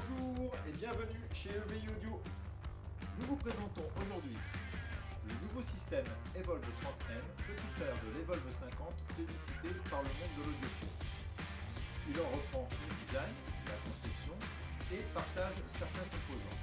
Bonjour et bienvenue chez EVI Audio. Nous vous présentons aujourd'hui le nouveau système Evolve 30M, petit frère de l'Evolve 50, plébiscité par le monde de l'audio pro. Il en reprend le design, la conception et partage certains composants.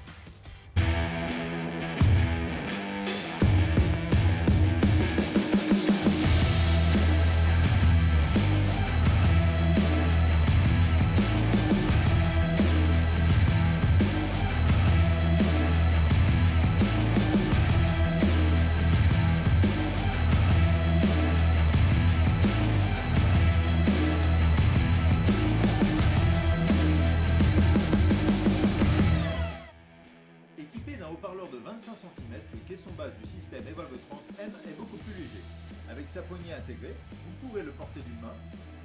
Équipé d'un haut-parleur de 25 cm, le caisson basse du système Evolve 30M est beaucoup plus léger. Avec sa poignée intégrée, vous pourrez le porter d'une main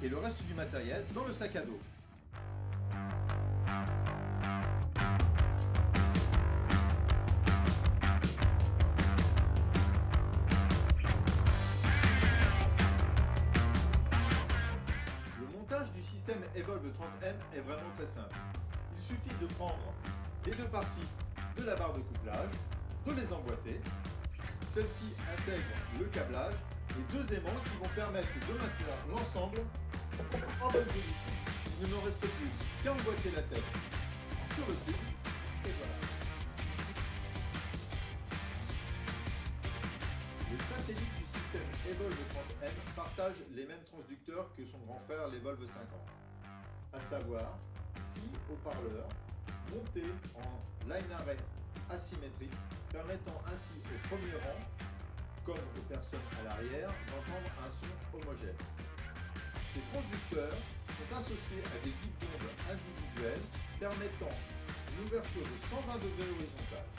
et le reste du matériel dans le sac à dos. Le montage du système Evolve 30M est vraiment très simple. Il suffit de prendre les deux parties de la barre de couplage, de les emboîter. Celle-ci intègre le câblage et deux aimants qui vont permettre de maintenir l'ensemble en bonne position. Il ne me reste plus qu'à emboîter la tête sur le tube et voilà. Le satellite du système Evolve 30M partage les mêmes transducteurs que son grand frère l'Evolve 50, à savoir 6 haut-parleurs montés en line array asymétrique, permettant ainsi au premier rang, comme aux personnes à l'arrière, d'entendre un son homogène. Ces transducteurs sont associés à des guides d'ondes individuels permettant une ouverture de 120 degrés horizontale.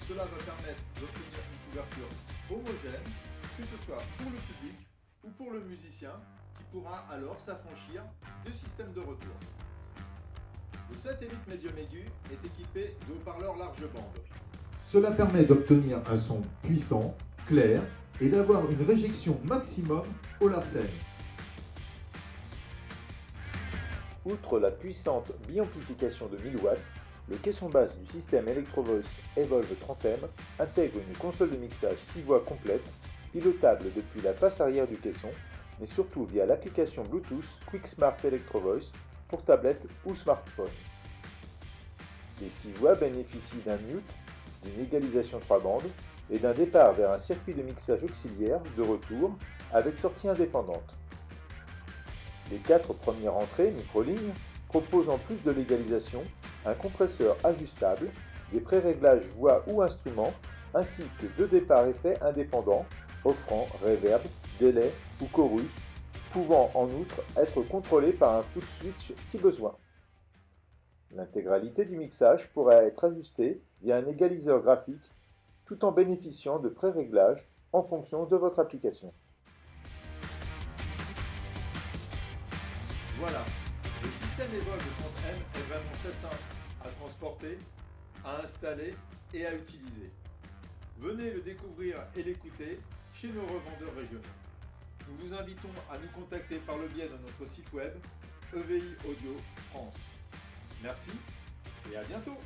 Cela va permettre d'obtenir une couverture homogène, que ce soit pour le public ou pour le musicien, qui pourra alors s'affranchir du système de retour. Le satellite médium aigu est équipé de haut-parleurs large bande. Cela permet d'obtenir un son puissant, clair et d'avoir une réjection maximum au larsen. Outre la puissante biamplification de 1000 watts, le caisson basse du système Electro-Voice Evolve 30M intègre une console de mixage 6 voix complète, pilotable depuis la face arrière du caisson, mais surtout via l'application Bluetooth QuickSmart Electro-Voice pour tablette ou smartphone. Les 6 voix bénéficient d'un mute, d'une égalisation 3 bandes et d'un départ vers un circuit de mixage auxiliaire de retour avec sortie indépendante. Les 4 premières entrées micro-lignes proposent en plus de l'égalisation un compresseur ajustable, des pré-réglages voix ou instruments, ainsi que 2 départs effets indépendants offrant reverb, délai ou chorus, pouvant en outre être contrôlés par un foot switch si besoin. L'intégralité du mixage pourra être ajustée via un égaliseur graphique tout en bénéficiant de pré-réglages en fonction de votre application. Voilà, le système Evolve 30M est vraiment très simple à transporter, à installer et à utiliser. Venez le découvrir et l'écouter chez nos revendeurs régionaux. Nous vous invitons à nous contacter par le biais de notre site web EVI Audio France. Merci et à bientôt.